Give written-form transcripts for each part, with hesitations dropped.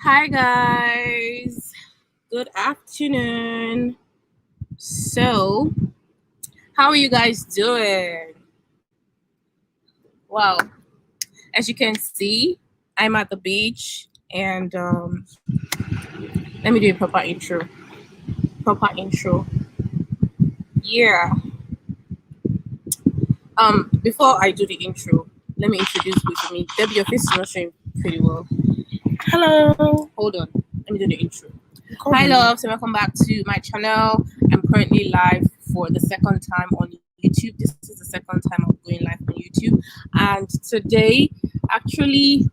Hi guys, good afternoon. So, how are you guys doing? Well, as you can see, I'm at the beach and let me do a proper intro. Proper intro. Yeah. Before I do the intro, let me introduce who's with me. Debbie, your face is not showing pretty well. Hello. Hold on. Let me do the intro. Hi love, so welcome back to my channel. I'm currently live for the second time on YouTube. This is the second time I'm going live on YouTube. And today, actually,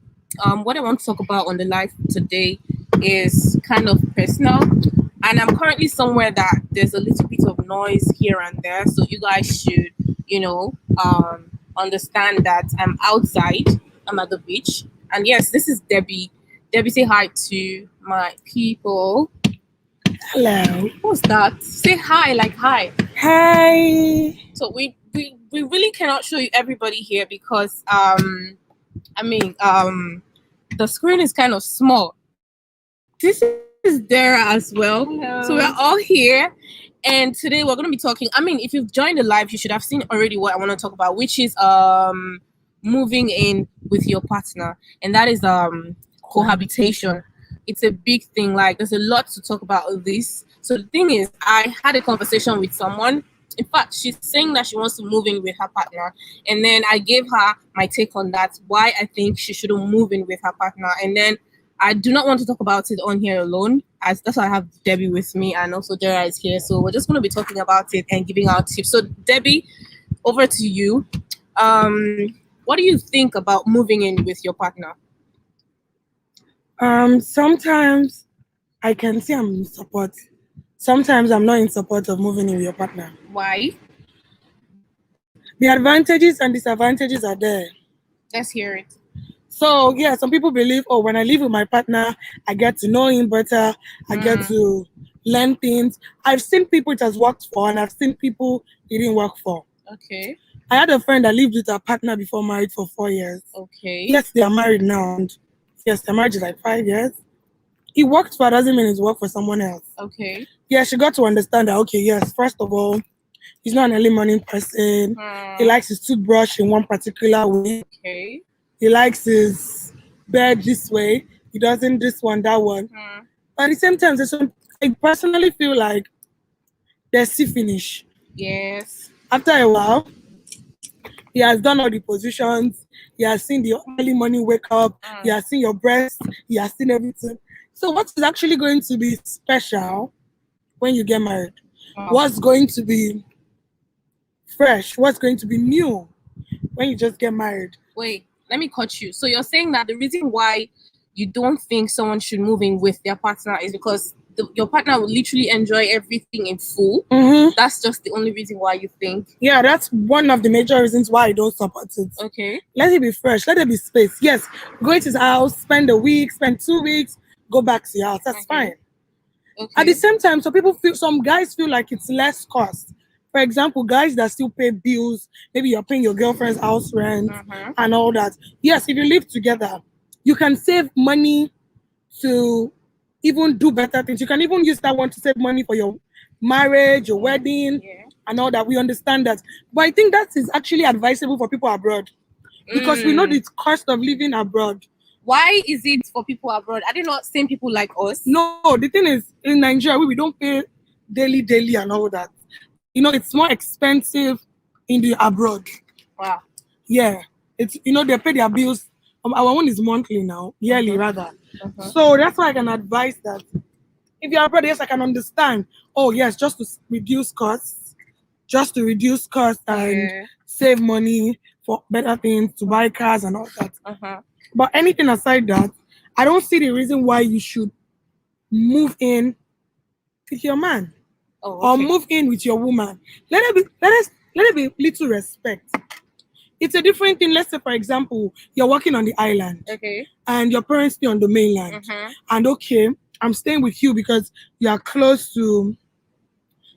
what I want to talk about on the live today is kind of personal. And I'm currently somewhere that there's a little bit of noise here and there. So you guys should, understand that I'm outside. I'm at the beach. And yes, this is Debbie. Debbie, say hi to my people. Hello. What's that? Say hi, like hi. Hi. So we really cannot show you everybody here because the screen is kind of small. This is Dara as well. Hello. So we're all here. And today we're gonna be talking. I mean, if you've joined the live, you should have seen already what I want to talk about, which is moving in with your partner. And that is cohabitation. It's a big thing. Like there's a lot to talk about with this. So the thing is, I had a conversation with someone. In fact, she's saying that she wants to move in with her partner, and then I gave her my take on that. Why I think she shouldn't move in with her partner, and then I do not want to talk about it on here alone, as that's why I have Debbie with me, and also Dara is here. So we're just going to be talking about it and giving out tips. So Debbie, over to you. What do you think about moving in with your partner? Sometimes I can say I'm in support. Sometimes I'm not in support of moving in with your partner. Why? The advantages and disadvantages are there. Let's hear it. So yeah, some people believe, oh, when I live with my partner, I get to know him better. I get to learn things. I've seen people it has worked for, and I've seen people it didn't work for. Okay. I had a friend that lived with her partner before married for 4 years. Okay. Yes, they are married now, and yes, their marriage is like 5 years. It worked for her doesn't mean it's worked for someone else. Okay. Yeah, she got to understand that, okay, yes, first of all, he's not an early morning person. He likes his toothbrush in one particular way. Okay. He likes his bed this way. He doesn't this one, that one. But at the same time, I personally feel like there's see finish. Yes. After a while, he has done all the positions. He has seen the early morning wake up. He has seen your breast. He has seen everything. So what is actually going to be special when you get married? What's going to be fresh? What's going to be new when you just get married? Wait, let me cut you. So you're saying that the reason why you don't think someone should move in with their partner is because your partner will literally enjoy everything in full. That's just the only reason why you think. Yeah, that's one of the major reasons why I don't support it. Okay. Let it be fresh. Let it be space. Yes, go to his house, spend a week, spend 2 weeks, go back to your house. That's fine. Okay. At the same time, some guys feel like it's less cost. For example, guys that still pay bills, maybe you're paying your girlfriend's house rent and all that. Yes, if you live together, you can save money to even do better things. You can even use that one to save money for your marriage, your wedding, and all that. We understand that. But I think that is actually advisable for people abroad because we know the cost of living abroad. Why is it for people abroad? Are they not same people like us? No, the thing is, in Nigeria, we don't pay daily and all that. You know, it's more expensive in the abroad. Wow. Yeah. It's, they pay their bills. Our one is monthly now, yearly rather. So that's why I can advise that if you're abroad, yes, I can understand. Oh, yes, just to reduce costs, and save money for better things, to buy cars and all that. But anything aside that, I don't see the reason why you should move in with your man or move in with your woman. Let it be little respect. It's a different thing. Let's say, for example, you're working on the island, and your parents stay on the mainland, and I'm staying with you because you are close to.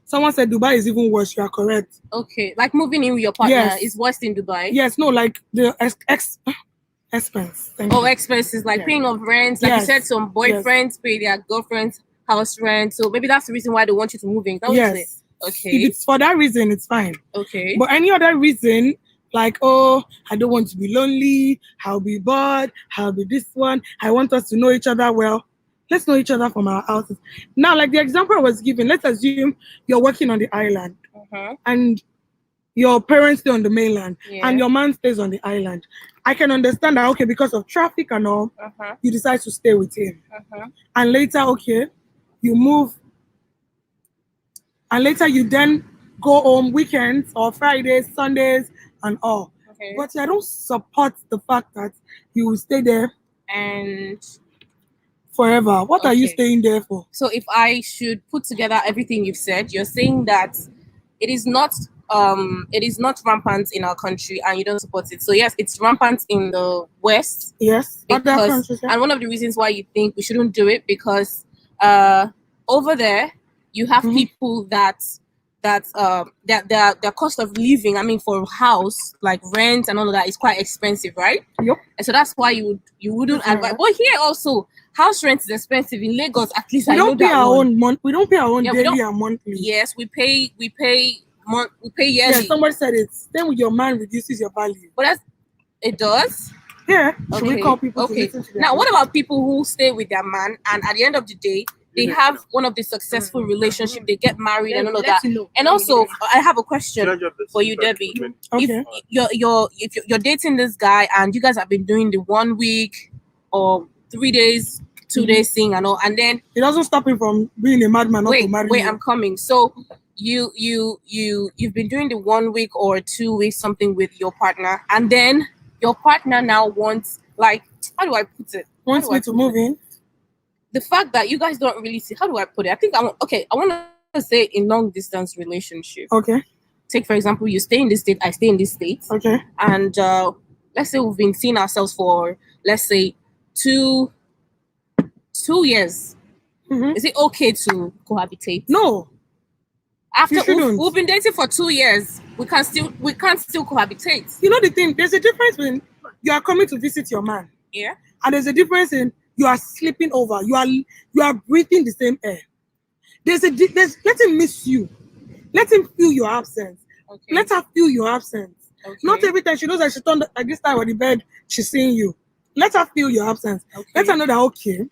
Someone said Dubai is even worse. You are correct. Okay, like moving in with your partner is worse in Dubai. Yes, no, like the Expense. Expenses like paying off rent. Like you said, some boyfriends pay their girlfriend's house rent. So maybe that's the reason why they want you to move in. Yes. Okay. If it's for that reason, it's fine. Okay. But any other reason, like, oh, I don't want to be lonely, I'll be bored, I'll be this one, I want us to know each other well. Let's know each other from our houses. Now, like the example I was given, let's assume you're working on the island and your parents stay on the mainland and your man stays on the island. I can understand that, okay, because of traffic and all, you decide to stay with him. And later, okay, you move. And later you then go home weekends or Fridays, Sundays, and all. Okay. But I don't support the fact that you will stay there and forever. What are you staying there for? So if I should put together everything you've said, you're saying that it is not rampant in our country and you don't support it. So yes, it's rampant in the West. Yes. Because, and one of the reasons why you think we shouldn't do it because over there you have people that their cost of living, I mean, for a house, like rent and all of that, is quite expensive, right? Yep. And so that's why you wouldn't advise. But here also, house rent is expensive in Lagos. At least we don't pay our own month. We don't pay our own daily and monthly. Yes, we pay yearly. Yeah, somebody said it. Then with your man reduces your value. But it does. Yeah. Should we call people to listen to now, what about people who stay with their man and at the end of the day, they have one of the successful relationship, they get married and all of that. And also, I have a question for you, Debbie. Okay. If you're dating this guy and you guys have been doing the 1 week or 3 days, 2 days thing and all, and then it doesn't stop him from being a madman. Wait, I'm coming. So you've been doing the 1 week or 2 weeks something with your partner, and then your partner now wants, like, how do I put it? Wants me to move in. The fact that you guys don't really see, how do I put it? I think I want to say in long distance relationship. Okay. Take for example, you stay in this state, I stay in this state. Okay. And let's say we've been seeing ourselves for, let's say, 2 years. Is it okay to cohabitate? No. After we've been dating for 2 years, we can't still cohabitate. You know the thing, there's a difference when you are coming to visit your man. Yeah. And there's a difference in you are sleeping over. You are breathing the same air. Let him miss you. Let him feel your absence. Okay. Let her feel your absence. Okay. Not every time she knows that she's turned like this time on the bed, she's seeing you. Let her feel your absence. Okay. Let her know that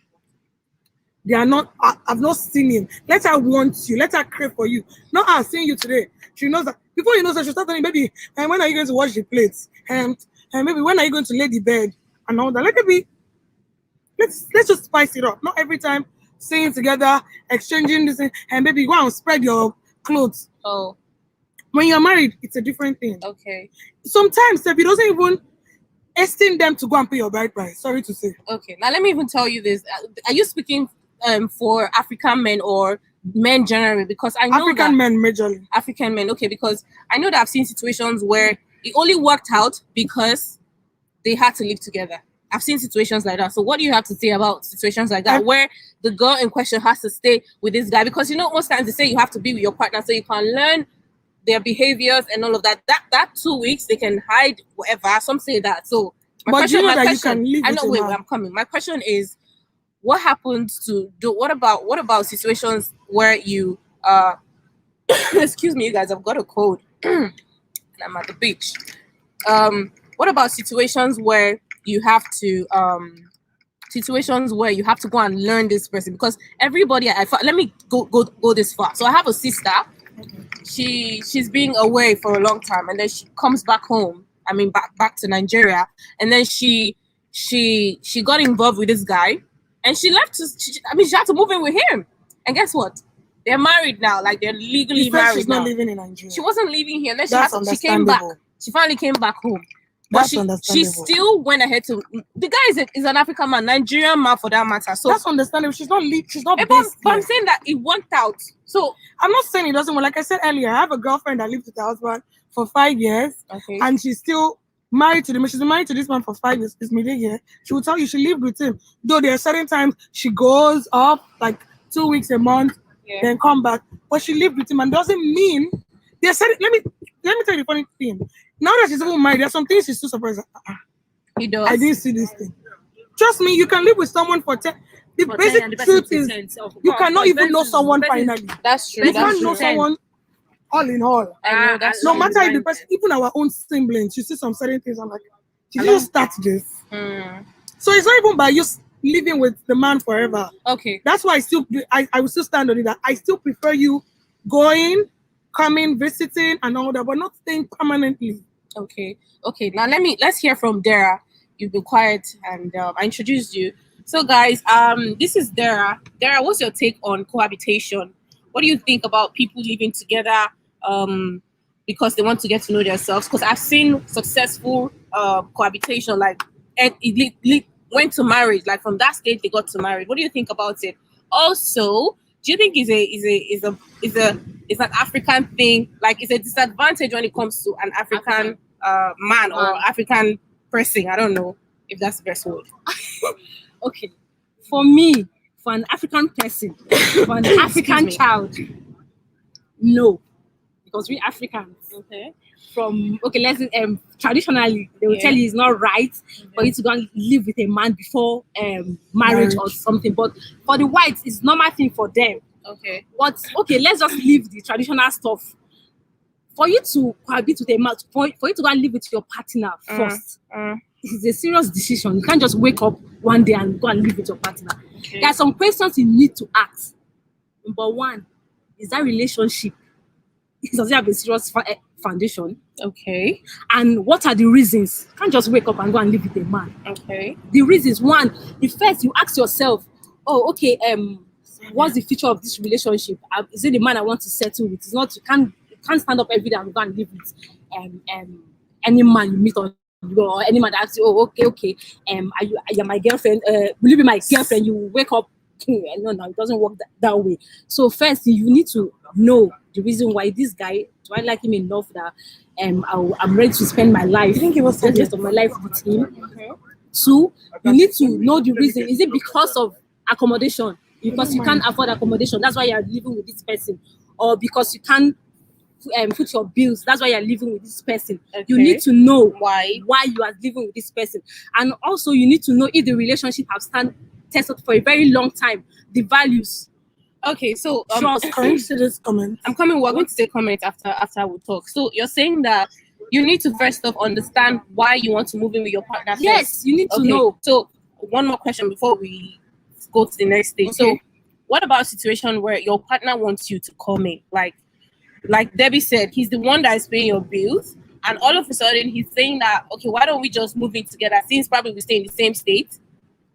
they are not. I've not seen him. Let her want you. Let her crave for you. Not seeing you today. She knows that before you know that she'll start telling you, baby, and when are you going to wash the plates? And maybe when are you going to lay the bed and all that? Let it be. Let's just spice it up. Not every time singing together, exchanging this, and maybe go and spread your clothes. Oh. When you're married, it's a different thing. Okay. Sometimes if he doesn't even estimate them to go and pay your bride price. Sorry to say. Okay. Now let me even tell you this. Are you speaking for African men or men generally? Because I know African men majorly. African men, okay, because I know that I've seen situations where it only worked out because they had to live together. I've seen situations like that. So what do you have to say about situations like that where the girl in question has to stay with this guy? Because most times they say you have to be with your partner so you can learn their behaviors and all of that. That 2 weeks they can hide whatever. Some say that. So you can live. I know. Wait, I'm coming. My question is, what happens what about situations where you excuse me, you guys, I've got a cold and I'm at the beach. What about situations where you have to go and learn this person? Because everybody, let me go this far. So I have a sister. She's been away for a long time, and then she comes back home. I mean, back to Nigeria, and then she got involved with this guy, and she left. She had to move in with him. And guess what? They're married now. Like, they're legally married. She's not living in Nigeria. She wasn't living here. And then she came back. She finally came back home. But she still went ahead to. The guy is an African man, Nigerian man for that matter. So that's understandable. She's not but I'm saying that it worked out. So I'm not saying it doesn't work. Like I said earlier, I have a girlfriend that lived with her husband for 5 years, and she's still married to him. She's been married to this man for 5 years. This middle year, she will tell you she lived with him. Though there are certain times she goes up like 2 weeks a month, then come back. But she lived with him, and doesn't mean they said. Let me tell you the funny thing. Now that she's even married, there are some things she's still surprised. He does. I didn't see this thing. Trust me, you can live with someone for 10. The For 10 basic and the person truth to is 10. So, of you course, cannot the even know person- someone the person- finally. That's true. You That's can't know true. someone all in all. I know that's No true. matter if the person, even our own siblings, you see some certain things. I'm like, did you Hello? just start this? Hmm. So it's not even by you living with the man forever. Okay. That's why I will still stand on it. That I still prefer you going, coming, visiting, and all that, but not staying permanently. Okay. Now let's hear from Dara. You've been quiet, and I introduced you. So, guys, this is Dara. Dara, what's your take on cohabitation? What do you think about people living together, because they want to get to know themselves? Because I've seen successful cohabitation, like and it went to marriage. Like from that stage, they got to marriage. What do you think about it? Also, do you think is an African thing? Like, it's a disadvantage when it comes to an African man or African person. I don't know if that's the best word. Okay. For me, for an African person, for an African me. child, no. Because we Africans, Okay. let's say, traditionally they will tell you it's not right for you to go and live with a man before marriage or something. But for the whites, it's normal thing for them. Okay. But okay, let's just leave the traditional stuff. For you to cohabit with a man, for you to go and live with your partner first, it's a serious decision. You can't just wake up one day and go and live with your partner. Okay. There are some questions you need to ask. Number one, is that relationship, does it have a serious foundation? Okay. And what are the reasons? You can't just wake up and go and live with a man. Okay. The reasons, one, the first, you ask yourself, oh, okay, what's the future of this relationship? Is it the man I want to settle with? It's not, you can't stand up every day and go and live with any man you meet on, or any man that asks you, oh, okay, are you my girlfriend? Will you be my girlfriend? You wake up, no, it doesn't work that way. So first, you need to know the reason why this guy, do I like him enough that I'm ready to spend my life, the rest of my life with him. Okay. Two, you need to know the reason. Is it because of accommodation? Because you can't afford accommodation, that's why you're living with this person, or because you can't put your bills, that's why you're living with this person. Okay. You need to know Why you are living with this person, and also you need to know if the relationship has tested for a very long time, the values. Okay, so Trust. Can you see this comment? I'm coming. We're going to take comments after we talk. So you're saying that you need to first off understand why you want to move in with your partner. Yes, first. you need to Okay. know. So one more question before we go to the next stage. Okay. So what about a situation where your partner wants you to come in? Like Debbie said, he's the one that is paying your bills, and all of a sudden he's saying that, okay, why don't we just move in together? Since probably we stay in the same state,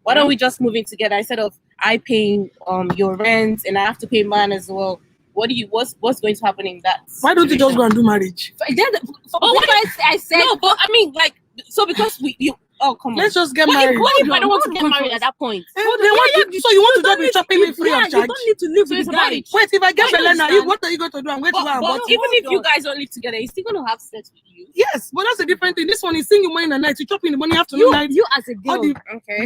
why don't we just move in together instead of I paying your rent and I have to pay mine as well? What's going to happen in that? Why don't you just situation? go and do marriage? I said No, but I mean, like, so because oh, come on. Let's just get What married. if I don't want to get married at that point? So you want to just be chopping me free of you charge? don't need to live So with it's the guy. marriage. Wait, if I get Why Belena, understand? what are you going to do? I'm going to go and But bottle. even if you on. guys don't live together, he's still going to have sex with you. Yes, but that's a different thing. This one is seeing you morning and night. You chop in the morning, afternoon, You night. as a girl, All the- Okay.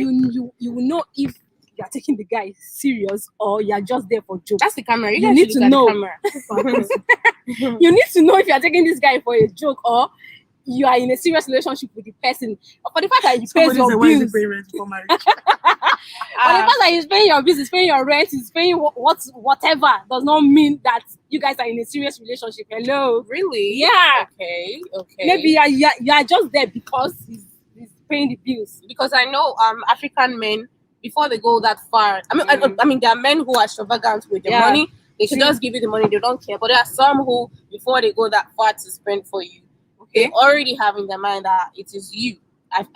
you will know if you are taking the guy serious or you are just there for joke. That's the camera. You guys need should to look at know. the camera. You need to know if you are taking this guy for a joke or you are in a serious relationship with the person. Or for the fact that he pays Somebody your say, why is bills, he paying rent for marriage? for the fact that he's paying your bills, he's paying your rent, he's paying whatever, does not mean that you guys are in a serious relationship. Hello. Really? Yeah. Okay. Maybe you are just there because he's paying the bills. Because I know African men, before they go that far, I mean there are men who are extravagant with their Yeah. money. They should just give you the money, they don't care. But there are some who, before they go that far to spend for you, they already have in their mind that it is you.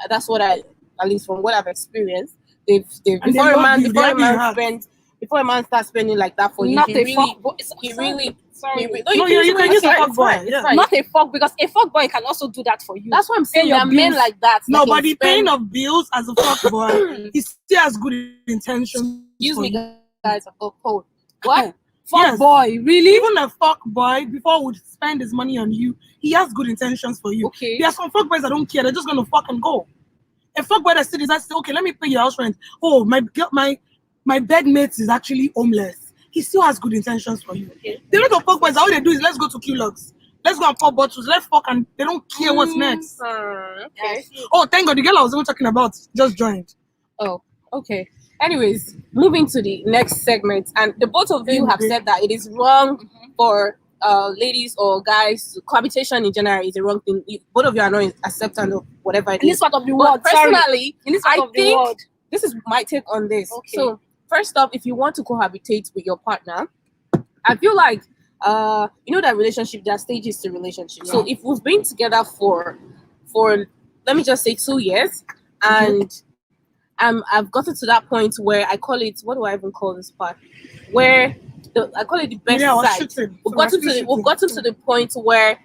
That's what at least from what I've experienced, they've And before they a love man you, they have your heart. before a man starts spending like that for you, Not he a really fuck boy. Sorry. No, you can use a fuck boy. It's Yeah. fine. Not a fuck, because a fuck boy can also do that for you. That's what I'm saying. Pay There your are men bills. like that. No, that but can the spend- paying of bills as a fuck boy, he still has good intentions. Excuse for me, you. guys. I've got cold. What? Fuck Yes. boy, really? Even a fuck boy, before would spend his money on you, he has good intentions for you. Okay. There are some fuck boys that don't care. They're just gonna fuck and go. A fuck boy that still decides, okay, let me pay your house rent. Oh, my bedmate is actually homeless. He still has good intentions for you. Okay. The lot of fuck boys, all they do is let's go to Q-Logs. let's go and pop bottles. Let's fuck, and they don't care what's next. Okay. Oh, thank God, the girl I was even talking about just joined. Oh, okay. Anyways, moving to the next segment, and the both of you have said that it is wrong for ladies or guys. Cohabitation in general is a wrong thing. Both of you are not accepting of whatever it In is. this part of the But world, personally, in this part I of the think world. this is my take on this. Okay. So first off, if you want to cohabitate with your partner, I feel like that relationship, there are stages to relationship. So if we've been together for let me just say 2 years, and I've gotten to that point where I call it, what do I even call this part? Where I call it the best side. We've gotten to the point where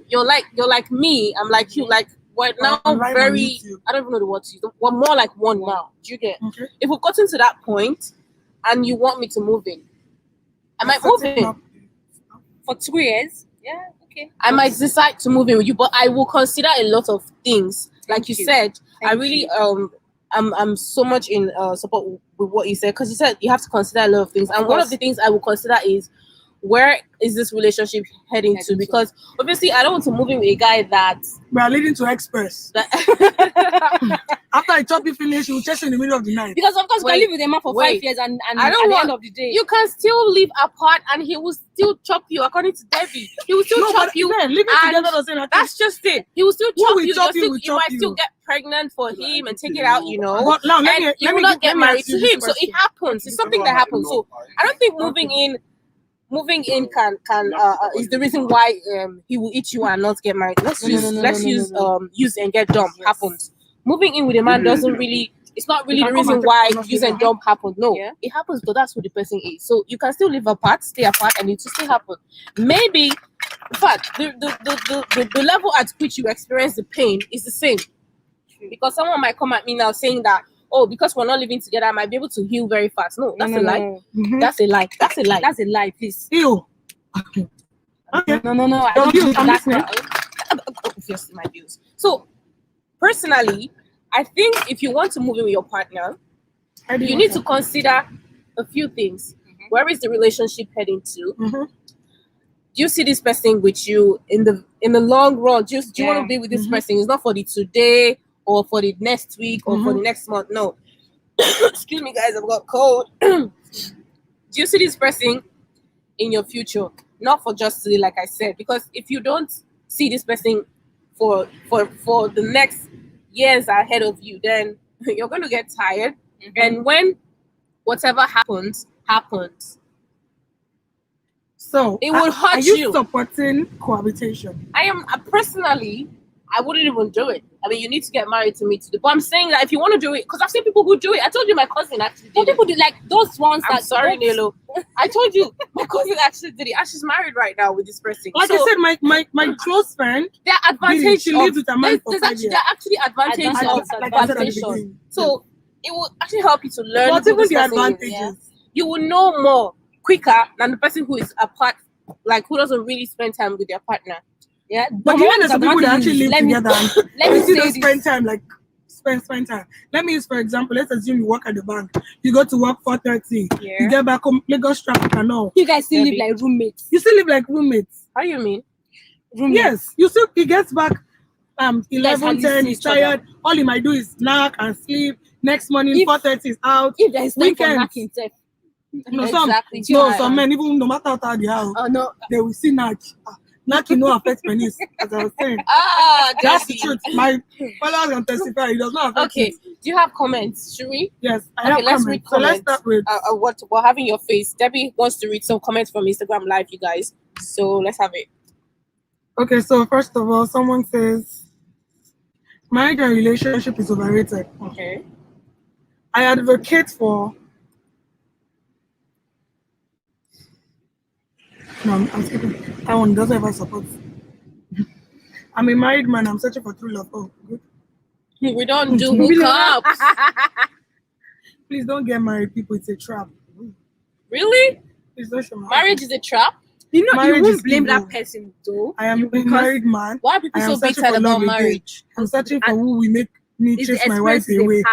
you're like me, I'm like you, like we're now very, I don't even know the word to use. We're more like one now. Do you get? Okay. If we've gotten to that point and you want me to move in, I might move in. For 2 years? Yeah, okay. I might decide to move in with you, but I will consider a lot of things. Like you said, I really I'm so much in support with what you said, because you said you have to consider a lot of things, and one of the things I will consider is, where is this relationship heading to? Because obviously I don't want to move in with a guy that we are leading to express. After I chop you finish, you will chase you in the middle of the night. Because of course you can live with a man for 5 years and at the end of the day. You can still live apart and he will still chop you, according to Debbie. He will still chop you. Man, living together doesn't have that's just it. He will still chop you. You might you. Still get pregnant for him and take it out, But now, you will not get married to him. So it happens. It's something that happens. So I don't think moving in can is the reason why he will eat you and not get married. Let's use and get dumb happens. Moving in with a man doesn't really, it's not really the reason why use and dump happen. No, it happens because that's who the person is. So you can still live apart, stay apart, and it will still happen. Maybe, in fact, the level at which you experience the pain is the same. Because someone might come at me now saying that, oh, because we're not living together, I might be able to heal very fast. No, that's a lie. Mm-hmm. That's a lie. That's a lie. That's a lie, please. Ew. Okay. No. I don't think that's obviously my views. So personally, I think if you want to move in with your partner, you need to consider a few things. Mm-hmm. Where is the relationship heading to? Mm-hmm. Do you see this person with you in the long run? Do you want to be with this person? It's not for the today or for the next week or for the next month. No. Excuse me, guys, I've got cold. Do you see this person in your future? Not for just today, like I said, because if you don't see this person for the next years ahead of you, then you're going to get tired. Mm-hmm. And when whatever happens. So it will hurt you. Are you supporting cohabitation? I am personally. I wouldn't even do it. I mean, you need to get married to me to do. But I'm saying that if you want to do it, because I've seen people who do it. I told you my cousin actually did. People do like those ones. I'm sorry, Nelo. I told you my cousin actually did it. And she's married right now with this person. Like I said, my close friend. There are advantages. She lives with a man for 5 years. There are actually advantages of cohabitation. So it will actually help you to learn. But even the advantages, you will know more quicker than the person who is apart, like who doesn't really spend time with their partner. Yeah, but you know some people that actually live together and let me see them spend time, like spend time. Let me use for example, let's assume you work at the bank. You go to work 4:30. You get back home, Lagos traffic and all. You guys still live like roommates. You still live like roommates. How do you mean? Roommates. Yes, you still. He gets back 11, 10. He's tired. All he might do is snack and sleep. Next morning 4:30 is out. If there is time for knacking, no, some men, even no matter how tired they are, they will see natch. Natch no affect penis, as I was saying. That's the truth. My followers can testify. It does not affect it. Do you have comments? Should we? Yes, I have comments. Read comments. So let's start with what we're having your face. Debbie wants to read some comments from Instagram Live, you guys. So let's have it. Okay, so first of all, someone says marriage and relationship is overrated. Okay. I advocate for. No, I'm skipping. That one doesn't ever support. I'm a married man. I'm searching for true love. Oh, good. We don't do hookups. Please don't get married, people. It's a trap. Really? Please don't show marriage is a trap? You know, you won't blame that person, though. I am a married man. Why are people so bitter about marriage? I'm searching for who will make me chase my wife away.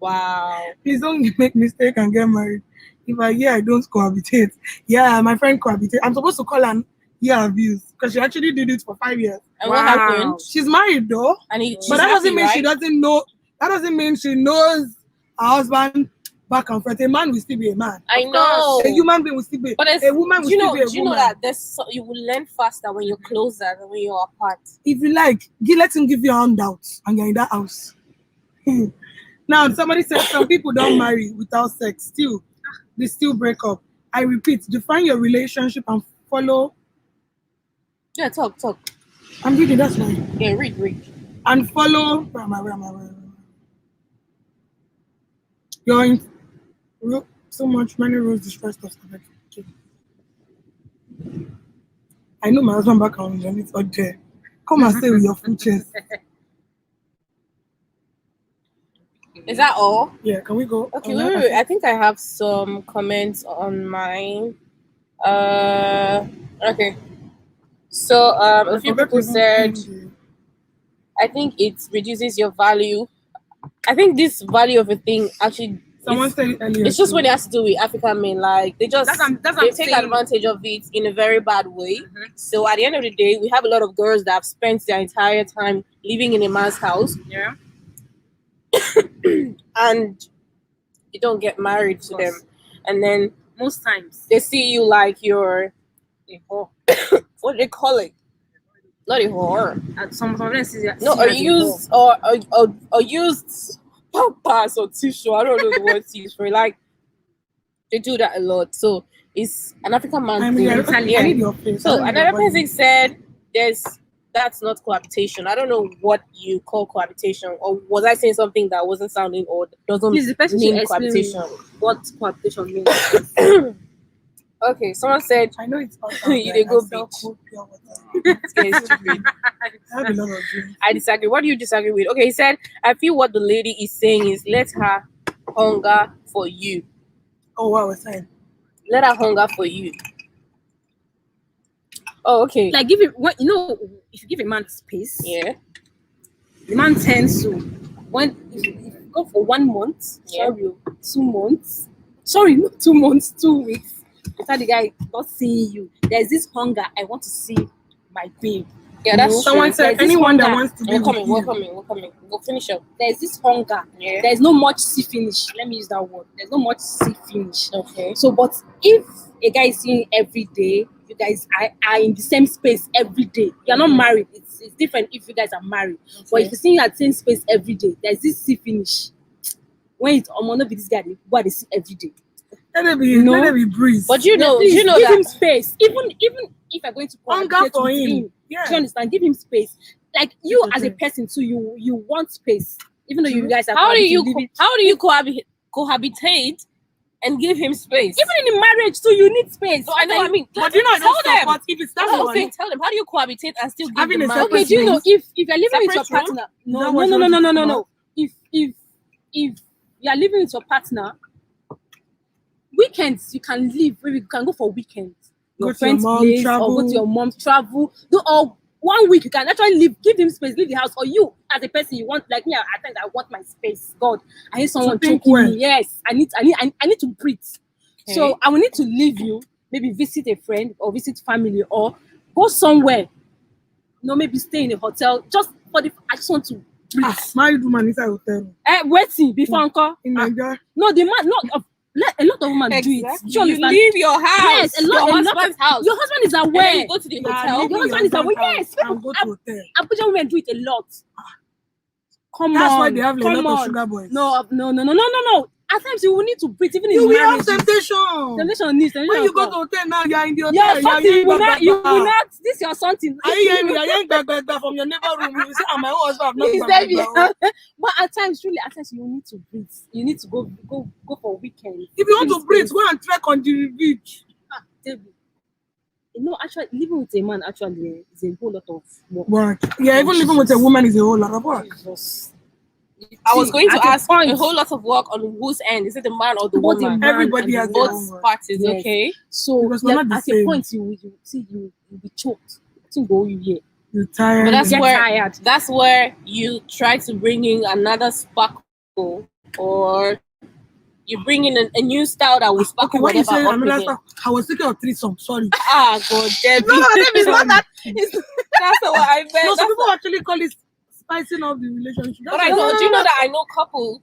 Wow. Please don't make mistake and get married. If I don't cohabitate, my friend cohabitate. I'm supposed to call and abuse because she actually did it for 5 years. And what happened? She's married though, And but that doesn't mean she doesn't know. That doesn't mean she knows her husband back and forth. A man will still be a man. I know. A human being will still be. But a woman will still be a woman. Do you know that you will learn faster when you're closer than when you're apart? If you like, let him give you a handout and you're in that house. Now, somebody said some people don't marry without sex. Still, they still break up. I repeat, define your relationship and follow. Yeah, talk. I'm reading, that's fine. Yeah, read. And follow. Where am I? You're in so many rules destroy stuff. I know my husband back on the it's out there. Come and stay with your full chest. Is that all? Yeah, can we go? Okay, wait. I think I have some comments on mine. Okay. So a few people said, I think it reduces your value. I think this value of a thing actually. Someone said it earlier. It's just when it has to do with African men, like they just they take advantage of it in a very bad way. Mm-hmm. So at the end of the day, we have a lot of girls that have spent their entire time living in a man's house. Yeah. And you don't get married to them, and then most times they see you like you're a whore. What do they call it? Not a whore. And some of them see no, or used or used pampers or tissue. I don't know the word to use for it. Like they do that a lot. So it's an African man thing. So another person said that's not cohabitation. I don't know what you call cohabitation, or was I saying something that wasn't sounding or doesn't mean cohabitation? What cohabitation means? Okay, someone said I know it's you they go beach. I disagree. What do you disagree with? Okay, he said I feel what the lady is saying is let her hunger for you. Oh, what was saying? Let her hunger for you. Oh, okay. Like give it what if you give a man space, yeah, the man tends to if you go for 1 month, 2 months, not 2 months, 2 weeks. After the guy not seeing you, there's this hunger. I want to see my babe. Yeah, that's someone said anyone that wants to be we're coming. We'll finish up. There's this hunger. Yeah. There's no much see finish. Let me use that word. There's no much see finish. Okay. So, but if a guy is seeing every day, you guys are in the same space every day. You're not married. It's different if you guys are married. Okay. But if you're seeing at the same space every day, there's this see finish. When it's not be this guy, what they see every day. Let it be breeze. But you know give that him space. Even if you're going to hunger for him. Yeah. Do you understand? Give him space. Like you as a person too, you want space. Even though you guys are how do you cohabitate and give him space? Even in marriage too, you need space. So I know what I mean. But you know, tell them. But if it's that one, tell them how do you cohabitate and still give the man? Okay, do you know if you're living with your partner? No. If you are living with your partner, weekends you can leave. Maybe you can go for weekends. Your friend's place, or go to your mom, travel. Or 1 week you can actually leave, give him space, leave the house. Or you as a person, you want like me. I think I want my space. God, I need someone choking me. Yes, I need to breathe. Okay. So I will need to leave you. Maybe visit a friend or visit family or go somewhere. Maybe stay in a hotel just for I just want to breathe. Married woman inside hotel. Waiting before uncle. In Nigeria. No, the man not. A lot of women do it. You leave your house. Yes, your husband's house. Your husband is aware. And then you go to the hotel. Your husband is aware. Yes, go to hotel. Abuja women do it a lot. That's why they have a lot of sugar boys. No. At times you will need to breathe, even in marriage. You will have temptation needs. When you go to hotel now, you're in the hotel. Yeah, something you will not. This is your something. I ain't from your neighbor room. You say, my own husband. But at times you need to breathe. You need to go for weekends. If you want to breathe, go and trek on the beach. Actually, living with a man actually is a whole lot of work. Yeah, even living with a woman is a whole lot of work. I was going to ask a whole lot of work on whose end? Is it the man or the woman? Everybody has both parties, yes. Okay. So at a point you be choked. You're tired. But that's where you try to bring in another sparkle, or You bring in a new style that will spark Okay, when you whatever say up another again. stuff, I was thinking of threesome. Sorry. Ah, God, Debbie. No, it's not that. That's not what I meant. No, some That's people actually call it spicing up the relationship. But I know, do you know that I know couples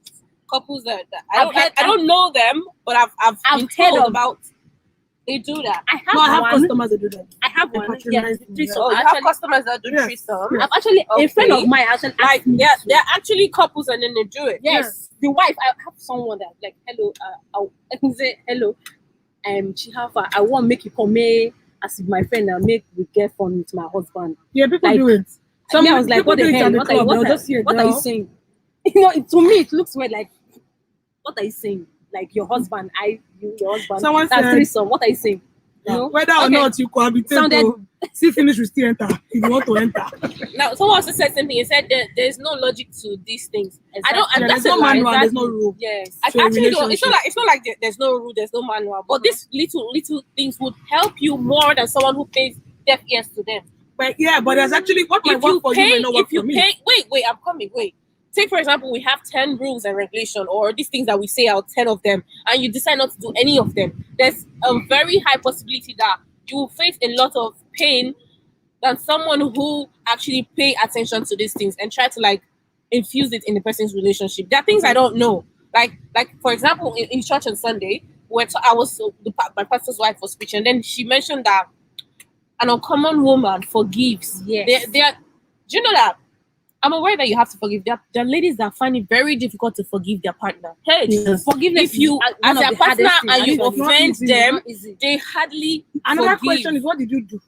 that I don't know them, but I've been heard told of- about. They do that. I have No, I have one. customers that do that. I have They one. patronize Yeah, me, threesome. Oh, you Actually, have customers that do Yes. threesome. Yes. I've actually a friend Okay. of mine actually Like asked me they're actually couples and then they do it. Yes, the wife. I have someone that like hello. I can say hello. She have. I want make you come here as if my friend and make we get fun with my husband. Yeah, people Like, do it. Me, I was like, people what do the it hell? at the What are you? club. They'll just see a What are you girl. saying? You know, to me, it looks weird. Like, what are you saying? Like your husband, your husband. Someone That's said- threesome. What are you saying? You know? Whether or Okay. not you cohabitate, Sounded- see finish, we still enter. If you want to enter. Now, someone also said something. He said there's no logic to these things. I don't. Exactly. Yeah, That's there's no a lie. manual, there's no Exactly. rule. Yes. I to a actually don't. It's not relationship. like there's no rule, there's no manual. But these little things would help you more than someone who pays deaf ears to them. But yeah, but there's actually what might If work you for you pay, may not work if you for me. pay, wait, I'm coming. Wait. Take for example, we have 10 rules and regulation, or these things that we say out 10 of them, and you decide not to do any of them. There's a very high possibility that you will face a lot of pain than someone who actually pay attention to these things and try to like infuse it in the person's relationship. There are things I don't know. Like for example, in church on Sunday, my pastor's wife was preaching, and then she mentioned that an uncommon woman forgives. Yes. Do you know that? I'm aware that you have to forgive. There are ladies that find it very difficult to forgive their partner. Hey, Yes. Forgiveness if you is as one of their the partner hardest things, and you actually. Not offend easy, them, Not easy. they hardly Another forgive. question is, what did you do?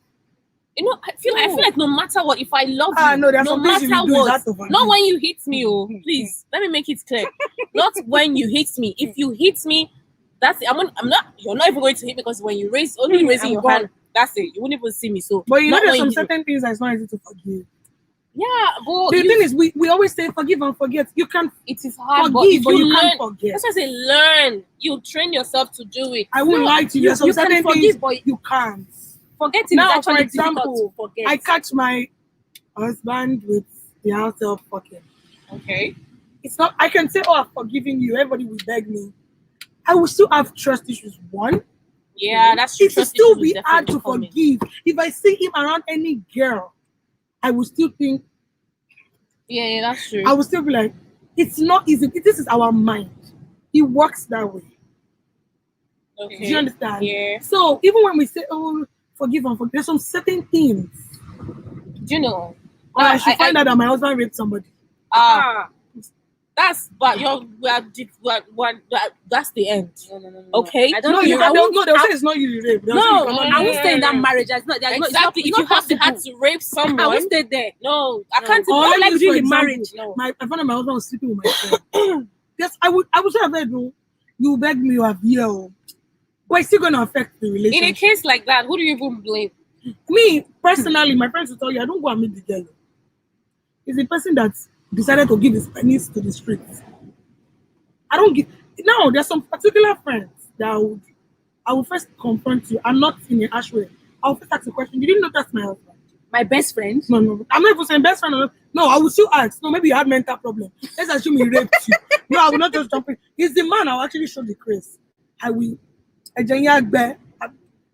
You know, I feel like no matter what, if I love you, No, there's no some things you matter will do is what, hard to forgive. not when you hit me, oh, please, let me make it clear. Not when you hit me. If you hit me, that's it. You're not even going to hit me because when you raising I'm your gone. hand, that's it. You won't even see me. So, But you know, not there's when some you- certain things that's not easy to forgive. Yeah, but The thing is, we always say forgive and forget. You can it is hard. But forgive, if but you learn, can't forget. that's why I say learn. You train yourself to do it. I won't lie to you. you- There's some you can certain forgive, things but you can't. Forgetting Now, is for actually example, difficult to forget. I catch my husband with the house help fucking. Okay. It's not. I can say, "Oh, I've forgiven you." Everybody will beg me. I will still have trust issues. One, Yeah, that's true. it will Trust still issues be will hard to definitely come in. forgive. If I see him around any girl, I will still think. Yeah, that's true. I will still be like, "It's not easy. This is our mind. It works that way." Okay. Do you understand? Yeah. So even when we say, "Oh, forgive and forget," there's some certain things. Do you know? Or I should find out that my husband raped somebody. That's but that's the end. No. Okay. I don't No, think you I can't. won't- No, they'll say it's not you rape. They'll say you No, cannot I do won't it. stay in that marriage. It's not. Exactly. If you have to rape I someone, won't stay there. no, I No. can't. Or I let like me use, doing for in example, marriage. No. I found out my husband was sleeping with my friend. Yes, I would say, "No, you beg me, you have here." But it's still going to affect the In a relationship. case like that, who do you even blame? Me, personally, my friends will tell you, I don't go and meet the girl. It's the person that decided to give his pennies to the streets. I don't give. Now, there's some particular friends that I would first confront you, and not in a harsh way. I'll first ask a question. Did you notice my husband? My best friend. No. I'm not even saying best friend. No, I will still ask. No, maybe you had mental problem. Let's assume he raped you. No, I will not just jump in. He's the man. I'll actually show the grace. I will.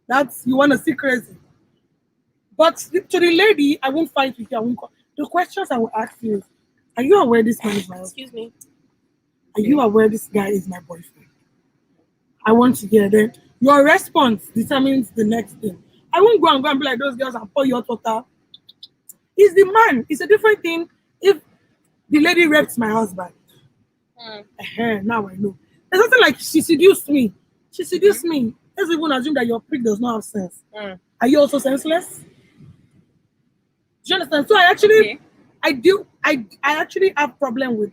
That's you want to see crazy. But to the lady, I won't fight with you. I won't. The questions I will ask you is: are you aware this man is my husband? Excuse me. Are you aware this guy is my boyfriend? I want to hear that. Your response determines the next thing. I won't go and be like those girls and pour your water. It's the man. It's a different thing if the lady raped my husband. Now I know. There's something like she seduced me. She seduced me. Let's even assume that your prick does not have sense. Are you also senseless? Do you understand? So I actually, I actually have problem with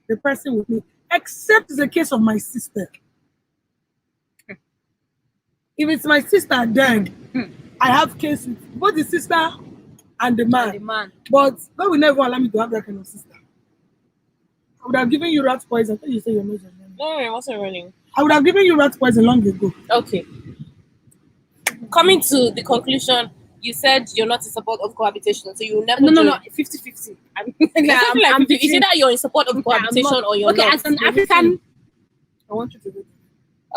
the person with me, except the case of my sister. If it's my sister, then I have case with both the sister and the man. But God will never allow me to have that kind of sister. I would have given you rat poison. I thought you say your nose was running. No, it wasn't running. I would have given you rat poison long ago. Okay. Coming to the conclusion, you said you're not in support of cohabitation, so you will never. No, do it. 50-50. It's either you're in support of cohabitation or you're okay, not. as an African I want you to do it.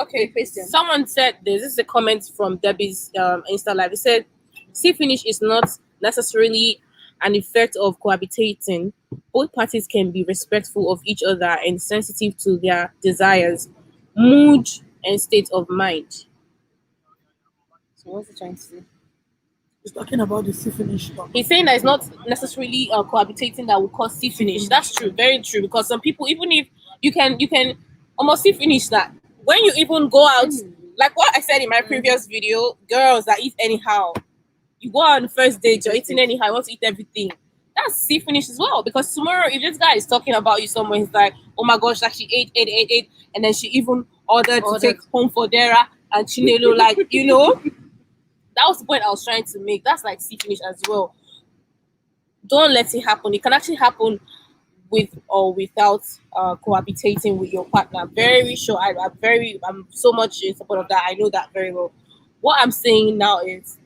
Okay, Paste them. someone said this. This is a comment from Debbie's Insta live. It said, "See finish is not necessarily an effect of cohabitating. Both parties can be respectful of each other and sensitive to their desires, mood, and state of mind." So what's he trying to say? He's talking about the finish stuff. He's saying that it's not necessarily cohabitating that will cause see finish. That's true, very true. Because some people, even if you can almost see finish that when you even go out, like what I said in my previous video, girls that eat anyhow. You go out on the first date, you're eating anyhow, you want to eat everything. That's see finish as well. Because tomorrow, if this guy is talking about you somewhere, he's like, oh my gosh, like she ate, and then she even ordered to take home for Dara and Chinelo, like, you know. That was the point I was trying to make. That's like see finish as well. Don't let it happen. It can actually happen with or without cohabitating with your partner. Very sure. I'm so much in support of that. I know that very well. What I'm saying now is,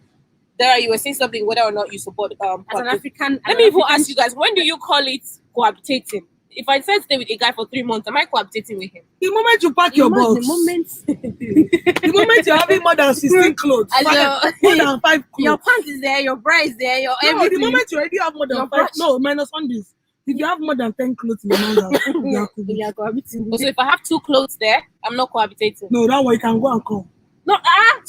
Dara, you were saying something whether or not you support As an cohabitation. African, Let me even ask you guys, when do you call it cohabitating? If I said stay with a guy for 3 months, am I cohabitating with him? The moment you pack your box, the moment the moment you're having more than 16 clothes, As more than 5 clothes. your pants is there, your bra is there, your No, the everything. moment you already have more than Your 5, brush. no, minus on this. If you have more than 10 clothes in your man's house, you are cool. Yeah, cohabiting. So if I have 2 clothes there, I'm not cohabitating. No, that way you can go and come. No,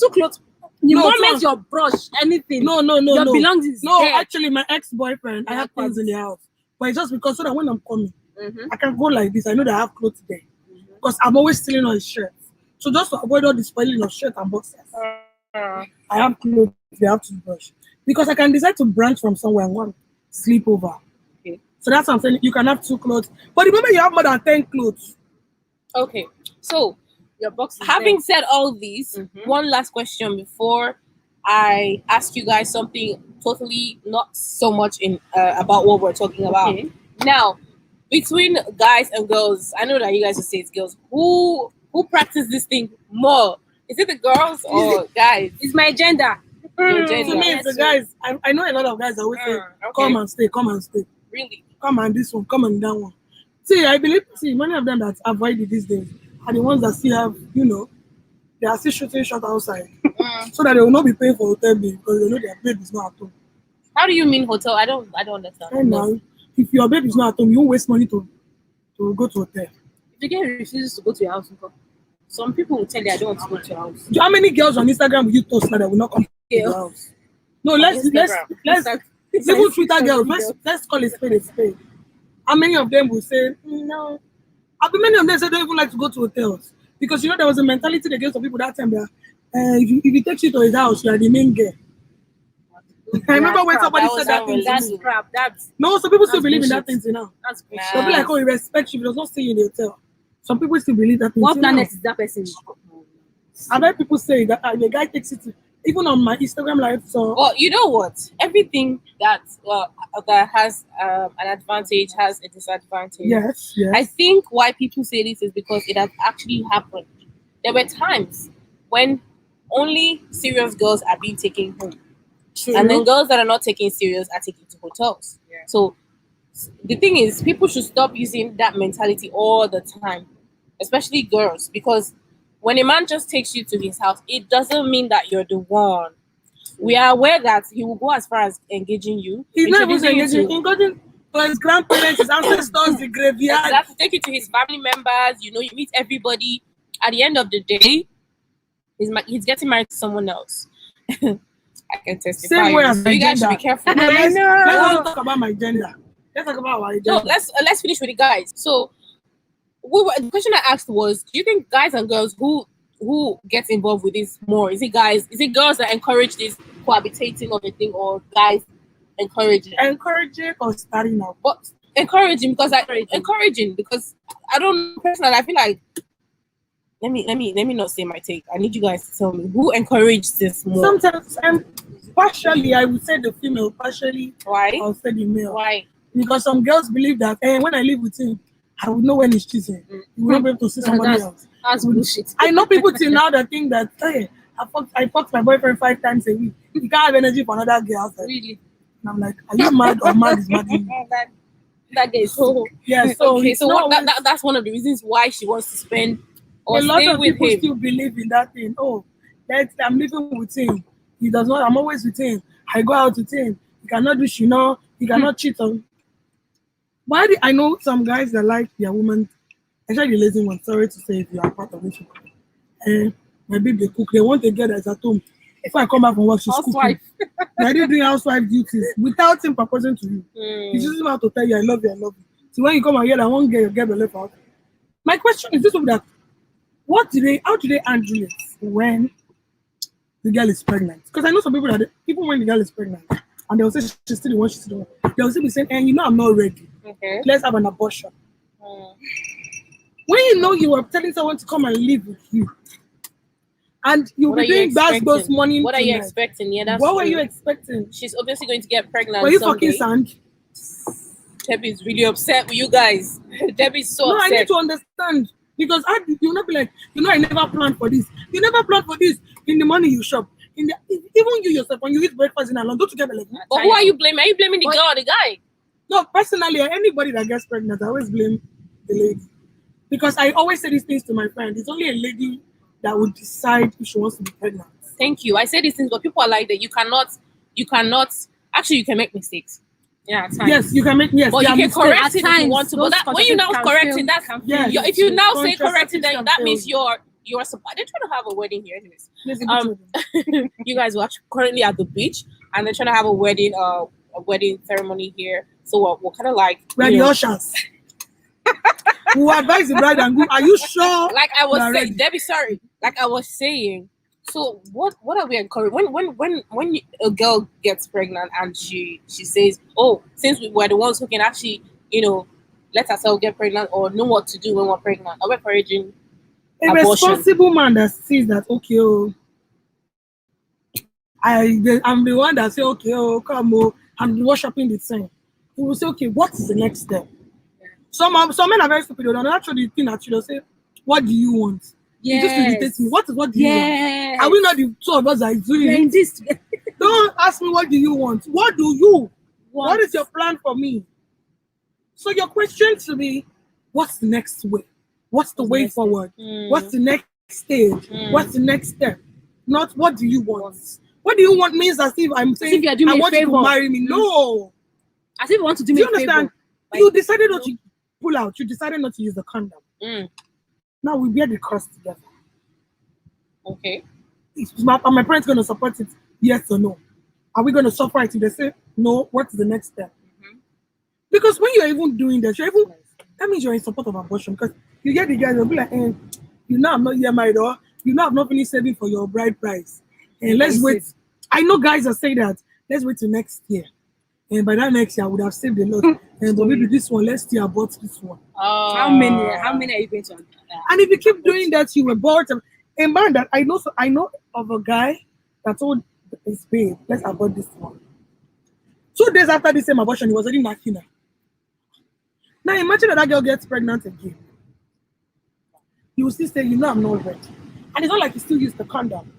too close. The No, moment no. your brush, anything, No, your belongings No, there. actually, my ex-boyfriend, I have things in the house. But it's just because so that when I'm coming, I can go like this. I know that I have clothes there. Because I'm always stealing on his shirt. So just to avoid all the spoiling of shirt and boxers, I have clothes, they have to brush. Because I can decide to branch from somewhere and want sleep over. Okay. So that's what I'm saying. You can have 2 clothes. But the moment you have more than 10 clothes, Okay. So Your box is having said all these, one last question before I ask you guys something totally not so much in about what we're talking about. Okay. Now, between guys and girls, I know that you guys will say it's girls. Who practice this thing more? Is it the girls or guys? It's my gender. Your to gender. me, it's the guys. I know a lot of guys that always say, Okay. come and stay, come and stay. Really? Come and this one, come and that one. I believe, many of them that avoid it these days are the ones that still have, they are still shooting shot outside. So that they will not be paying for hotel bill because they know their babe is not at home. How do you mean hotel? I don't understand. And now, if your babe is not at home, you won't waste money to go to hotel. If the girl refuses to go to your house, some people will tell you I don't want to go to your house. Do you know how many girls on Instagram will you toast that will not come to your house? No, let's even Twitter girls, let's call it spade a spade. How many of them will say no? How many of them say don't even like to go to hotels? Because there was a mentality against some people that time that if he takes you to his house, you are the main girl. I remember when somebody That said was that thing. That's To me. crap. No, some people still That's believe in that bullshit. thing till now. That's bullshit. They'll be like, oh, he respects you, but does not stay in the hotel. Some people still believe that thing. What till now. planet is that person? I've heard people say that the guy takes it to, even on my Instagram live. So Well, you know what? Everything that has an advantage has a disadvantage. yes. I think why people say this is because it has actually happened. There were times when only serious girls are being taken home, and then girls that are not taken serious are taken to hotels. Yeah. So the thing is, people should stop using that mentality all the time, especially girls, because when a man just takes you to his house, it doesn't mean that you're the one. We are aware that he will go as far as engaging you. he's not even introducing you engaging. to- He's going to his grandparents, his ancestors, the graveyard. Exactly. Take you to his family members. You meet everybody. At the end of the day, he's getting married to someone else. I can testify. Same way as So my you guys should be gender. careful. No, let's know. not talk about my gender. Let's talk about our gender. No, let's finish with the guys. So the question I asked was, do you think guys and girls who gets involved with this more? Is it girls that encourage this cohabitating of a thing, or guys encouraging? Encouraging or starting out? But encouraging because I don't personally. I feel like let me not say my take. I need you guys to tell me who encouraged this more. Sometimes, partially, I would say the female. Partially, Why? I'll say the male. Why? Because some girls believe that when I live with him, I will know when he's cheating. You will not be able to see somebody else. That's bullshit. I know people till now that think that I fucked my boyfriend 5 times a week. You can't have energy for another girl outside. Really? And I'm like, are you mad or mad is mad? That day is so. Yeah, so Okay, it's so not what, always- that's one of the reasons why she wants to spend or a lot stay of with people him. still believe in that thing. Oh, I'm living with him. He does not. I'm always with him. I go out with him. He cannot do shino. He cannot cheat on. I know some guys that like their woman, especially the lazy ones. Sorry to say, if you are part of it, maybe they cook. They want a girl that's at home. If I come back from work, she's Housewife. cooking. They're doing housewife duties without him proposing to you. He's just about to tell you, I love you, I love you. So when you come and hear that one girl, you get the left out. My question is this: that how do they handle it when the girl is pregnant? Because I know some people that even when the girl is pregnant and they'll say she's still the one, she's still the one, they'll still be saying, you know, I'm not ready. Okay. Let's have an abortion. When you know you are telling someone to come and live with you, and you'll be doing those money. What are you expecting? Yeah, that's what true. were you expecting? She's obviously going to get pregnant. Were you someday. fucking sand? Debbie's really upset with you guys. Debbie's so upset. I need to understand. Because you'll not be like, I never planned for this. You never planned for this in the money you shop. Even you yourself, when you eat breakfast in alone, don't you get like that? But who are you blaming? Are you blaming the girl or the guy? No, personally, anybody that gets pregnant, I always blame the lady. Because I always say these things to my friend. It's only a lady that would decide if she wants to be pregnant. Thank you. I say these things, but people are like that. You cannot, actually, you can make mistakes. Yeah, at times. Yes, you can make but you can correct it if you want to. But when you now correct it, that's if you now say correct it, then that means you're they're trying to have a wedding here, anyways. You guys were currently at the beach, and they're trying to have a wedding ceremony here. So we're kind of like we're the ushers. Who advise the bride and groom? Are you sure? Like I was saying, Debbie, sorry. Like I was saying. So what are we encouraging when a girl gets pregnant and she says, oh, since we're the ones who can actually let ourselves get pregnant or know what to do when we're pregnant, are we encouraging a abortion? Responsible man that sees that I'm the one that say come I'm worshiping the thing. He will say what is the next step? Some men are very stupid. They don't actually think that you say what do you want? Yes. You just irritate me. What do you want? Are we not the two of us that is doing this? Don't ask me what do you want. What do you want? What is your plan for me? So your question to me, what's the next way? What's the way forward? What's the next stage? What's the next step? Not what do you want? What do you want means as if I'm saying I want you to marry me. No. As if you want to do me a favor. Do you understand? You decided not to pull out. You decided not to use the condom. Now we bear the cost together. Okay. Are my parents going to support it? Yes or no? Are we going to suffer it if they say no? What's the next step? Because when you're even doing this, that means you're in support of abortion. Because you get the guys will be like, I'm not yet married, or I've not finished saving for your bride price. And let's wait. I know guys that say that. Let's wait till next year. And by that next year, I would have saved a lot. And but maybe this one, let's see about this one. How many are you going to? And if you keep doing that, you will abort a man that I know of a guy that told his babe, let's abort this one. 2 days after the same abortion, he was already knocking her. Now imagine that girl gets pregnant again. You will still say, I'm not ready. And it's not like you still use the condom.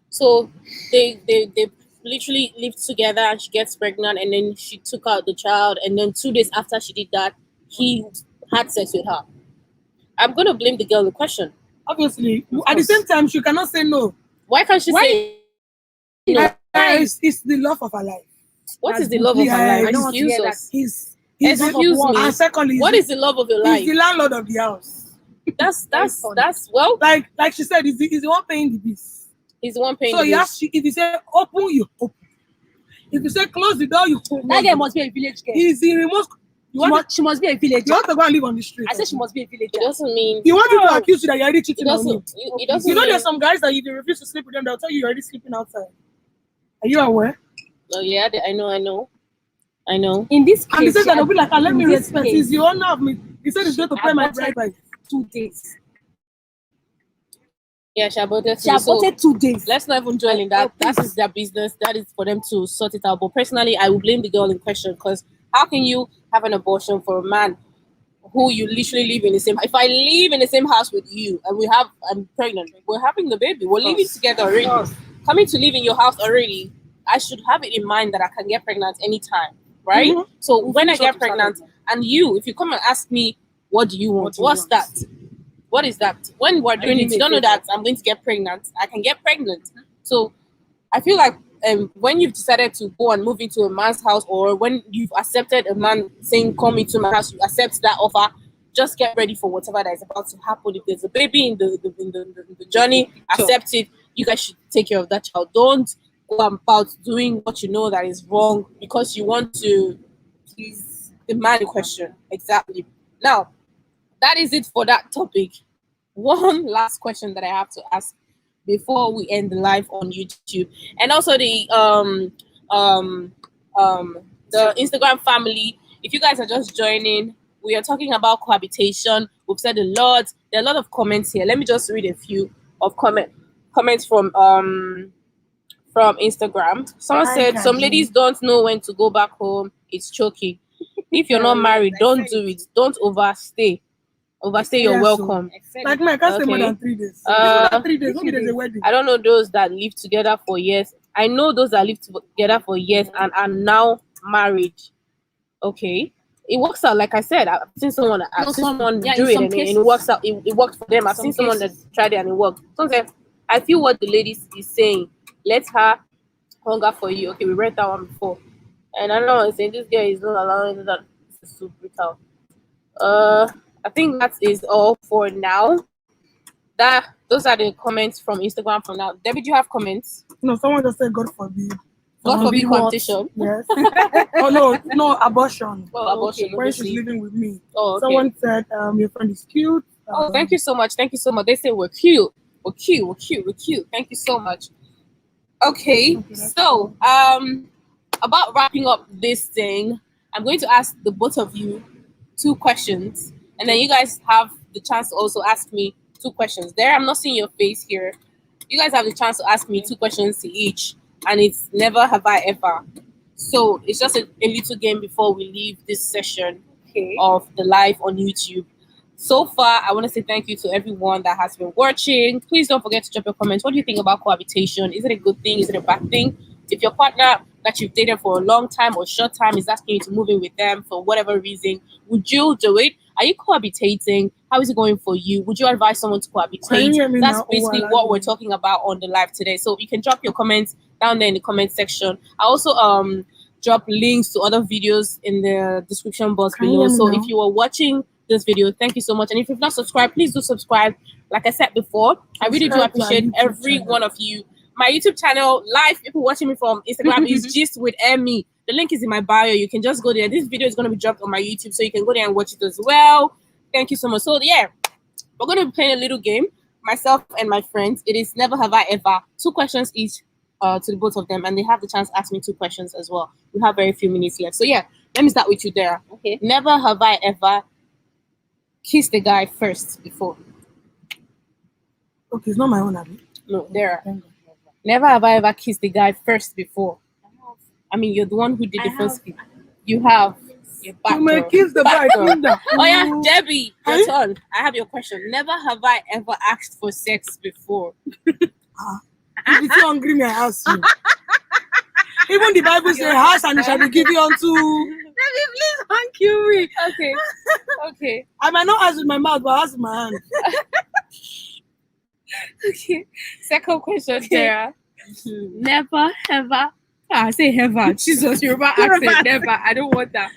So they literally lived together and she gets pregnant and then she took out the child and then 2 days after she did that, he had sex with her. I'm going to blame the girl in question. Obviously. At the same time, she cannot say no. Why can't she say no? It's the love of her life. What is the love of her life? I don't want to hear that. Excuse me. And secondly, what is the love of your life? He's the landlord of the house. That's well. Like she said, he's the one paying the bills. He's the one paying the bills. So if you say open, you open. If you say close the door, you close. That girl must be a village girl. He's the remote. She must be a villager. You want to go and live on the street. I said she must be a villager. It doesn't mean you want to accuse you that you're already cheating on him. It doesn't there's some guys that if you refuse to sleep with them, they'll tell you you're already sleeping outside. Are you aware? Oh yeah, I know. In this case, and he said that they'll be like, let me respect. He's the owner of me. He said he's going to pay my bride price. 2 days. Yeah, she aborted 2 days. Let's not even dwell in that. That is their business. That is for them to sort it out. But personally, I will blame the girl in question because how can you have an abortion for a man who you literally live in the same? If I live in the same house with you and I'm pregnant, we're having the baby. We're living together already. Coming to live in your house already, I should have it in mind that I can get pregnant anytime, right? So when I get pregnant, and if you come and ask me, what do you want? What's that? What is that? When we're doing it, you don't know that I'm going to get pregnant. I can get pregnant. So I feel like when you've decided to go and move into a man's house, or when you've accepted a man saying, come into my house, you accept that offer, just get ready for whatever that is about to happen. If there's a baby in the journey, accept it. You guys should take care of that child. Don't go about doing what you know that is wrong because you want to please the man in question. Exactly. Now, that is it for that topic. One last question that I have to ask before we end the live on YouTube, and also the Instagram family. If you guys are just joining, we are talking about cohabitation. We've said a lot. There are a lot of comments here. Let me just read a few of comments from Instagram. Someone said some ladies don't know when to go back home. It's choking. If you're not married, don't do it. Don't overstay. You're welcome. Like me, I can't stay more than 3 days. It's more than 3 days. Maybe there's a wedding. I don't know those that live together for years. I know those that live together for years and are now married. Okay, it works out. Like I said, I've seen someone do it and it works out. It worked for them. I've seen someone that tried it and it worked. Sometimes I feel what the lady is saying. Let her hunger for you. Okay, we read that one before, and I don't know. I'm saying this girl is not allowing that. This is so brutal. I think that is all for now. Those are the comments from Instagram for now. Debbie, do you have comments? No, someone just said God forbid. God forbid cohabitation. Yes. Oh no, abortion. Oh, abortion. When she's living with me. Oh, okay. Someone said your friend is cute. Oh, thank you so much. Thank you so much. They say we're cute. We're cute. Thank you so much. Okay, so about wrapping up this thing, I'm going to ask the both of you 2 questions, and then you guys have the chance to also ask me 2 questions. There, I'm not seeing your face here. You guys have the chance to ask me 2 questions to each, and it's never have I ever. So it's just a little game before we leave this session of the live on YouTube. So far, I want to say thank you to everyone that has been watching. Please don't forget to drop your comments. What do you think about cohabitation? Is it a good thing? Is it a bad thing? If your partner that you've dated for a long time or short time is asking you to move in with them for whatever reason, would you do it? Are you cohabitating? How is it going for you? Would you advise someone to cohabitate? That's basically what we're talking about on the live today. So you can drop your comments down there in the comment section. I also drop links to other videos in the description box below. So if you are watching this video, thank you so much. And if you've not subscribed, please do subscribe. Like I said before, I really do appreciate every one of you. My YouTube channel, live people watching me from Instagram is Gist with Emmy. The link is in my bio. You can just go there. This video is going to be dropped on my YouTube, so you can go there and watch it as well. Thank you so much. So yeah, we're going to be playing a little game, myself and my friends. It is never have I ever. 2 questions each to the both of them, and they have the chance to ask me 2 questions as well. We have very few minutes left. So yeah, let me start with you there. Okay. Never have I ever kissed the guy first before. Okay, it's not my own, Abby. No, there. Never have I ever kissed the guy first before. I mean, you're the one who did the first kiss. You have. You may kiss the guy. Oh yeah, Debbie, your turn. I have your question. Never have I ever asked for sex before. If you're hungry, may I ask you? Even the Bible says, "Ask and it shall be given unto." Debbie, please thank you. Okay. Okay. I might not ask with my mouth, but ask with my hand. Okay. Second question, Sarah. Never ever. I say ever. Jesus, Yoruba accent. Never. I don't want that.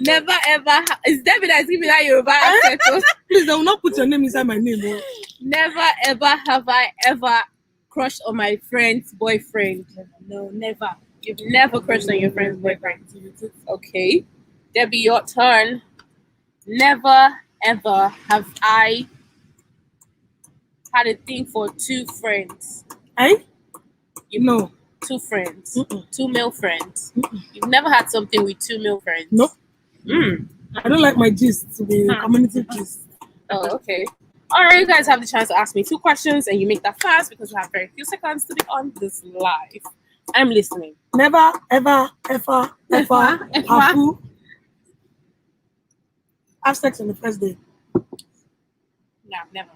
Never ever. It's David that's giving me that Yoruba accent. Please, they will not put your name inside my name. Bro. Never ever have I ever crushed on my friend's boyfriend. No, never. You've never crushed on your friend's boyfriend. Okay. Debbie, your turn. Never ever have I had a thing for 2 friends. No. 2 friends. 2 male friends. You've never had something with 2 male friends? Nope. I don't like my gist to be community gist. Oh, okay. All right, you guys have the chance to ask me 2 questions, and you make that fast because we have very few seconds to be on this live. I'm listening. Never, ever have sex on the first day. No, never.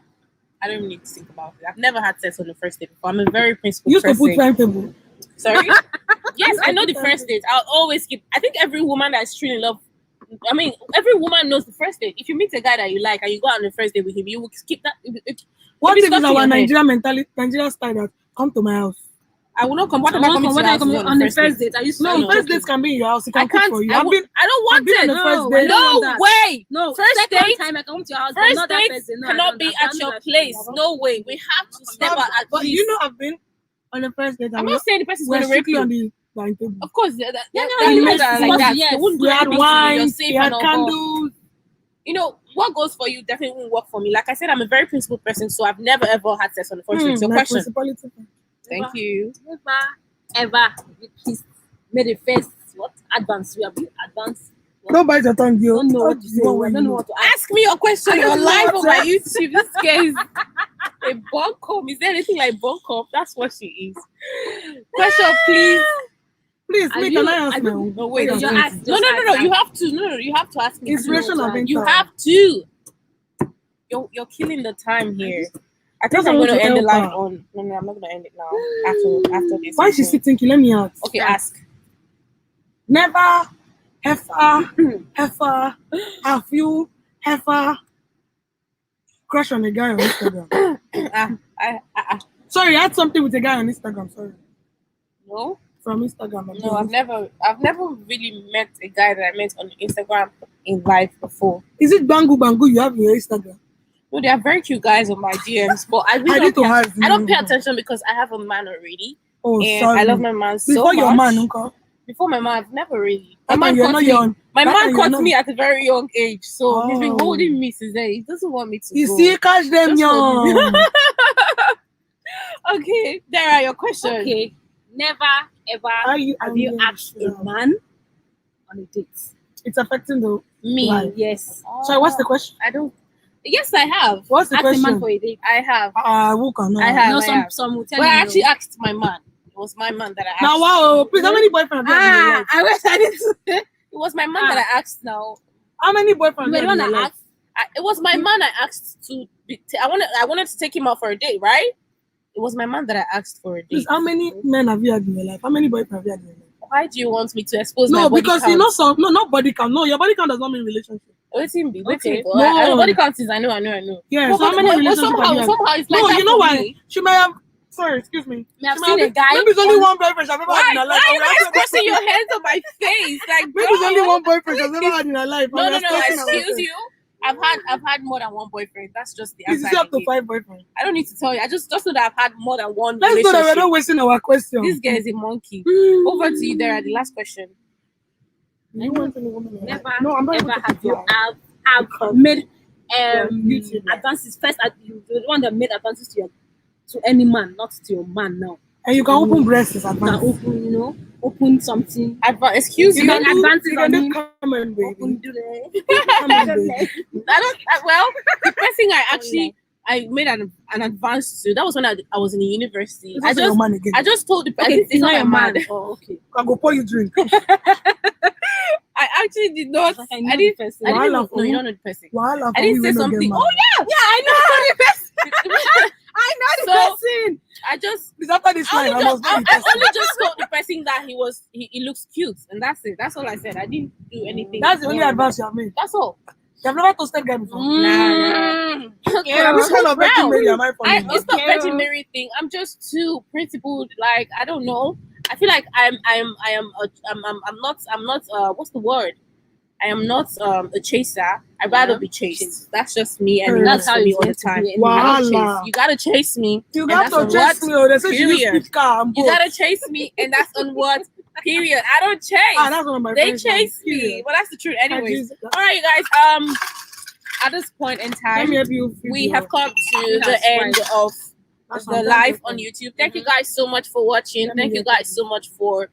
I don't even need to think about it. I've never had sex on the first day before. I'm a very principled You used person. to put timetable. Sorry? Yes, I know the first date. I'll always keep. I think every woman that's truly in love I mean, every woman knows the first date. If you meet a guy that you like and you go on the first date with him, you will skip that. What Maybe if it's stuck in our your head. Nigerian mentality, Nigerian style that come to my house? I will not come. What I am I won't coming come. to What your are you house coming on the first date? Are you No, No. first dates can be in your house. It I can cook can't. for you. I don't want been on it. the first No, date. I don't want No that. way. No, First second date. time I come to your house, but First not that date person. No, I cannot don't- be I've at done your that place. before. No way. We have to step out at But least. you know, I've been on the first date. I'm not saying the person's we're going to rape strictly you. on the dining table. Of course, Yeah, there no, are you people know, that are it's like that. yes. They wouldn't do We had anything to you. You're wine, safe we had and all. candles. You know, what goes for you definitely won't work for me. Like I said, I'm a very principled person, so I've never ever had sex on the first date. So, My question. principality. Thank you. Never, ever kissed, made a face. What advance? We have been advanced. Don't bite your tongue, I yo. don't know what to say. One way I don't you know what to ask. Ask me your question. I You're don't know live what on to my ask. YouTube. This guy is a bunkum. Is there anything like bunkum? That's what she is. Question, please. Please, Are me, you- can I ask are my you- own? No, wait. No, No, you no, ask- no, just no. ask. You have to. No, you have to ask me. Inspiration too. of You interest. have to. You're killing the time here. I think Just I'm want going to to end the help live her. on. No, I'm not going to end it now. After this. Why is she sitting? Let me ask. Okay, ask. Never, ever, have you ever crush on a guy on Instagram? Sorry, I had something with a guy on Instagram. Sorry, No. from Instagram. No, I've never really met a guy that I met on Instagram in life before. Is it Bangu you have in your Instagram? No, there are very cute guys on my DMs, but I really I need to have I don't pay you. attention because I have a man already, Oh, and sorry. I love my man so Before much. your man, uncle. Before my man, I've never really. My That man time you're caught not me. young. My That man time you're caught not- me at a very young age, so he's been Oh. holding me since then. He doesn't want me to You go. see, catch them Just young. Okay, there are your questions. Okay. Never, ever Are you have you angry? asked a man on a date? It's affecting the. Me. Right. Yes. Sorry, what's the question? I don't. Yes, I have. What's the Ask a man question? for a date. I have. Who can I have. No, I some have. some will tell But you. I no. actually asked my man. It was my man that I asked. Now, wow, please, how many boyfriends have you had in your life? I wish I didn't. It was my man that I asked. Now How many boyfriends You have were you the had one in your that life? asked. it was my man I asked to. I wanted to take him out for a date, right? It was my man that I asked for a Please, date. how many men have you had in your life? How many boyfriends have you had in your life? Why do you want me to expose my No, body because count? you know some. No, not body count. No, your body count does not mean relationship. Waiting be Okay. waiting. I know No. body count is. I know. Yeah, But, so how many relationships somehow, have you had? somehow it's like No, that you know for why? me. She may have. Sorry, excuse me. May have She seen a have- guy. Maybe it's only one boyfriend she's ever had in her life. Why and you we're guys asking- pressing your hands on my face? Like, Maybe it's only bro. one boyfriend she's ever had in her life. No. Excuse Excuse you. I've had more than one boyfriend. That's just the Please, answer. you I up to give. 5 boyfriends. I don't need to tell you. I just know that I've had more than one Let's go that we're relationship. not wasting our question. This guy is a monkey. Over to you, Dara. The last question. You want any woman in your life? Never, No, I'm not ever able to have pick you one. have Because- made YouTube. advances first. You the one that made advances to any man, not to your man now. And you can open breasts You can advance. open something. Excuse You you. can advances you on can me. do comment, baby. Open do the Comment, baby. Well, the person I made an advance to. That was when I was in the university. It's also your man again. I just told the person. Okay, it's not your my man. man. Oh, okay. I go pour you drink. I actually did not. Like, I know the didn't. person. I didn't Wahala know. for No, you who? don't know the person. Wahala I didn't say for something. you, Oh yeah, I know the person. I know the So- person. I just. Please, after this I line, only, I must just, know the I person. only just told the person that he looks cute, and that's it. That's all I said. I didn't do anything. That's the only more. advance you have made. That's all. You have never toasted guy before. Nah. Yeah, which kind of Virgin Mary am I for you? It's not Okay. Virgin Mary thing. I'm just too principled. Like I don't know. I feel like I'm not what's the word? I am not a chaser. I'd rather Yeah. be chased. That's just me, and Mm. that's That's how for me it's all the meant to time. be I anyway. don't Wahala. chase. You gotta chase me. You and got that's to on chase what? me. Oh, they say she use Period. speed car and You boat. gotta chase me, and that's on what? Period. I don't chase. That's one of my They friends. chase me. Period. Well, that's the truth. Anyways, Let all right, you guys. At this point in me time, help you. we have come to We the have end of That's the fine. live That's on fine. YouTube. Thank you guys so much for watching. Let me Thank you get guys so much for,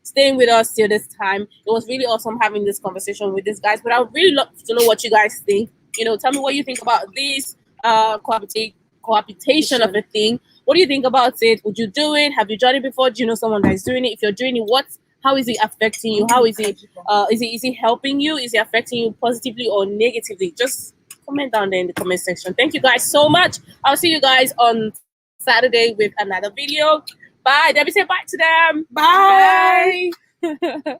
staying with us till this time. It was really awesome having this conversation with these guys. But I would really love to know what you guys think. Tell me what you think about this cohabitation of a thing. What do you think about it? Would you do it? Have you done it before? Do you know someone that is doing it? If you're doing it, how is it affecting you? How is it? Is it helping you? Is it affecting you positively or negatively? Just comment down there in the comment section. Thank you guys so much. I'll see you guys on Saturday with another video. Bye. Debbie, say bye to them. Bye. Bye.